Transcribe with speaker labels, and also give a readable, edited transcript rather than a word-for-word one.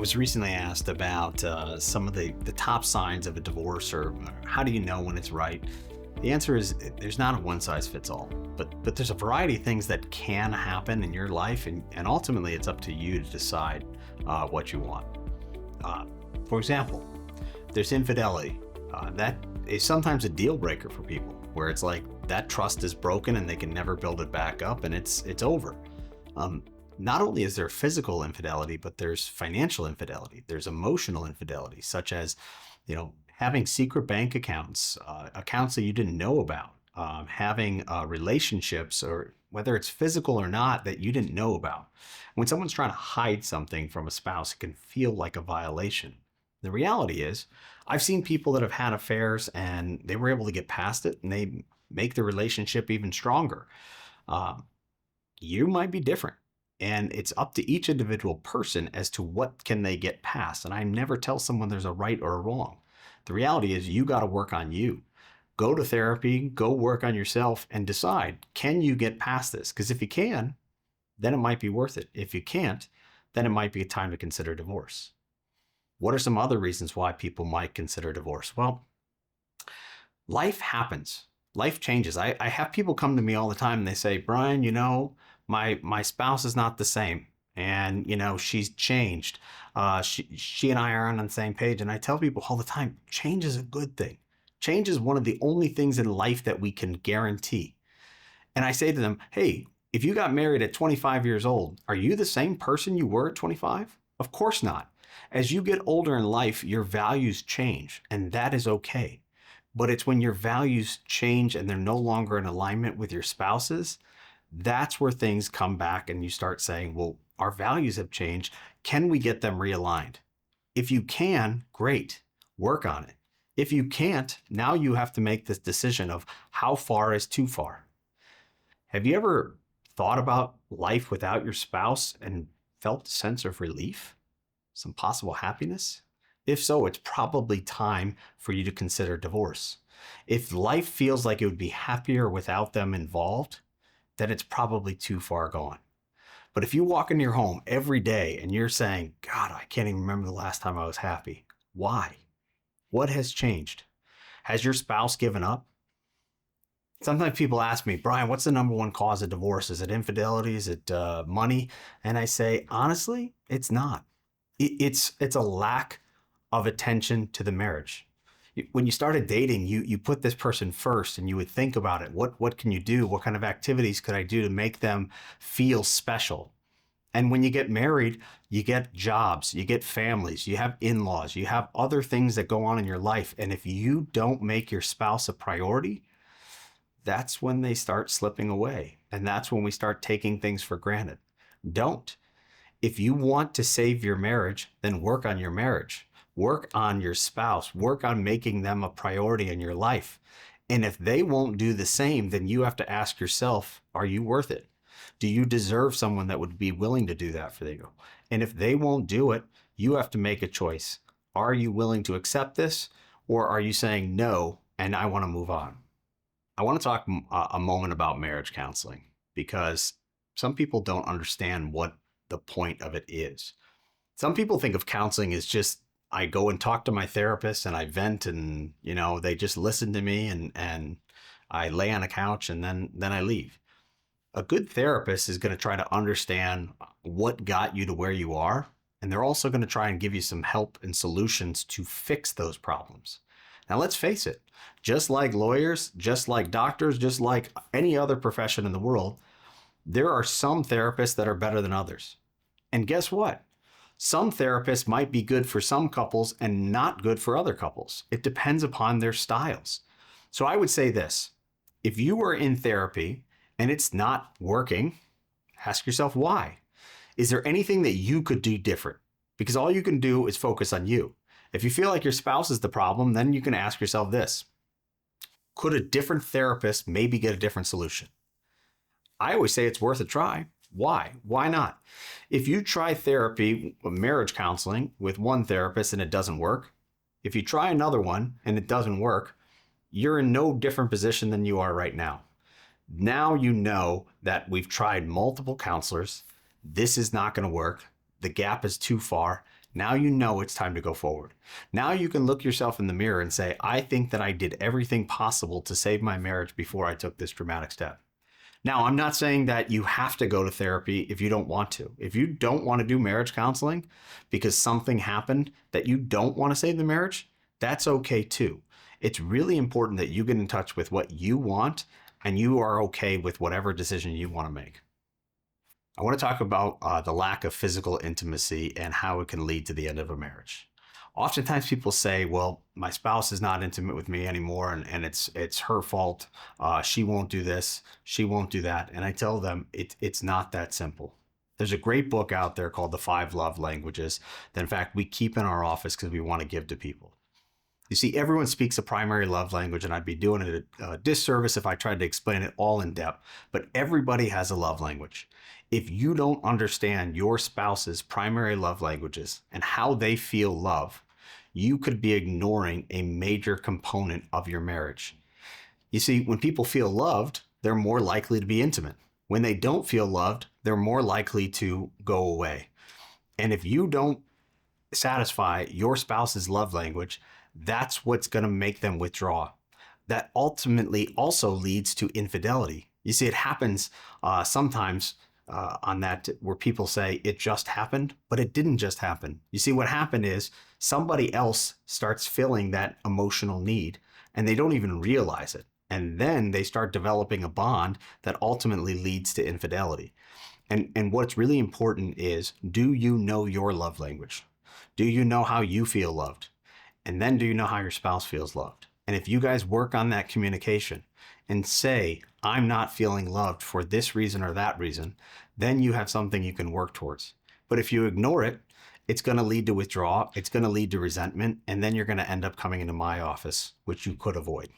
Speaker 1: was recently asked about some of the top signs of a divorce, or how do you know when it's right? The answer is there's not a one size fits all, but there's a variety of things that can happen in your life, and ultimately it's up to you to decide what you want. For example, there's infidelity. That is sometimes a deal breaker for people, where it's like that trust is broken and they can never build it back up, and it's over. Not only is there physical infidelity, but there's financial infidelity. There's emotional infidelity, such as, having secret bank accounts, accounts that you didn't know about, having relationships, or whether it's physical or not, that you didn't know about. When someone's trying to hide something from a spouse, it can feel like a violation. The reality is, I've seen people that have had affairs and they were able to get past it, and they make the relationship even stronger. You might be different. And it's up to each individual person as to what can they get past. And I never tell someone there's a right or a wrong. The reality is you got to work on you. Go to therapy, go work on yourself, and decide, can you get past this? Because if you can, then it might be worth it. If you can't, then it might be time to consider divorce. What are some other reasons why people might consider divorce? Well, life happens. Life changes. I have people come to me all the time and they say, Brian, my spouse is not the same, and she's changed. She and I aren't on the same page. And I tell people all the time, change is a good thing. Change is one of the only things in life that we can guarantee. And I say to them, hey, if you got married at 25 years old, are you the same person you were at 25? Of course not. As you get older in life, your values change, and that is okay. But it's when your values change and they're no longer in alignment with your spouse's, that's where things come back and you start saying, well, our values have changed. Can we get them realigned? If you can, great, work on it. If you can't, now you have to make this decision of how far is too far. Have you ever thought about life without your spouse and felt a sense of relief? Some possible happiness? If so, it's probably time for you to consider divorce. If life feels like it would be happier without them involved, then it's probably too far gone. But if you walk into your home every day and you're saying, God, I can't even remember the last time I was happy. Why? What has changed? Has your spouse given up? Sometimes people ask me, Brian, what's the number one cause of divorce? Is it infidelity? Is it money? And I say, honestly, it's not. It's a lack of attention to the marriage. When you started dating, you put this person first, and you would think about it. What can you do? What kind of activities could I do to make them feel special? And when you get married, you get jobs, you get families, you have in-laws, you have other things that go on in your life. And if you don't make your spouse a priority, that's when they start slipping away. And that's when we start taking things for granted. Don't. If you want to save your marriage, then work on your marriage. Work on your spouse. Work on making them a priority in your life. And if they won't do the same, then you have to ask yourself, are you worth it? Do you deserve someone that would be willing to do that for you? And if they won't do it, you have to make a choice. Are you willing to accept this, or are you saying no, and I want to move on? I want to talk a moment about marriage counseling, because some people don't understand what the point of it is. Some people think of counseling as just, I go and talk to my therapist and I vent, and they just listen to me, and I lay on a couch, and then I leave. A good therapist is going to try to understand what got you to where you are, and they're also going to try and give you some help and solutions to fix those problems. Now, let's face it, just like lawyers, just like doctors, just like any other profession in the world, there are some therapists that are better than others. And guess what? Some therapists might be good for some couples and not good for other couples. It depends upon their styles. So I would say this: if you are in therapy and it's not working, ask yourself why. Is there anything that you could do different? Because all you can do is focus on you. If you feel like your spouse is the problem, then you can ask yourself this: could a different therapist maybe get a different solution? I always say it's worth a try. Why? Why not? If you try therapy, marriage counseling, with one therapist and it doesn't work, if you try another one and it doesn't work, you're in no different position than you are right now. Now you know that we've tried multiple counselors. This is not going to work. The gap is too far. Now you know it's time to go forward. Now you can look yourself in the mirror and say, I think that I did everything possible to save my marriage before I took this dramatic step. Now, I'm not saying that you have to go to therapy if you don't want to. If you don't want to do marriage counseling because something happened that you don't want to save the marriage, that's okay too. It's really important that you get in touch with what you want and you are okay with whatever decision you want to make. I want to talk about the lack of physical intimacy and how it can lead to the end of a marriage. Oftentimes people say, well, my spouse is not intimate with me anymore and it's her fault. She won't do this, she won't do that. And I tell them it's not that simple. There's a great book out there called The 5 Love Languages that in fact we keep in our office because we want to give to people. You see, everyone speaks a primary love language, and I'd be doing it a disservice if I tried to explain it all in depth, but everybody has a love language. If you don't understand your spouse's primary love languages and how they feel love, you could be ignoring a major component of your marriage. You see, when people feel loved, they're more likely to be intimate. When they don't feel loved, they're more likely to go away. And if you don't satisfy your spouse's love language, that's what's going to make them withdraw. That ultimately also leads to infidelity. You see, it happens sometimes on that where people say it just happened, but it didn't just happen. You see, what happened is somebody else starts filling that emotional need and they don't even realize it. And then they start developing a bond that ultimately leads to infidelity. And what's really important is, do you know your love language? Do you know how you feel loved? And then do you know how your spouse feels loved? And if you guys work on that communication and say, I'm not feeling loved for this reason or that reason, then you have something you can work towards. But if you ignore it, it's going to lead to withdrawal, it's going to lead to resentment, and then you're going to end up coming into my office, which you could avoid.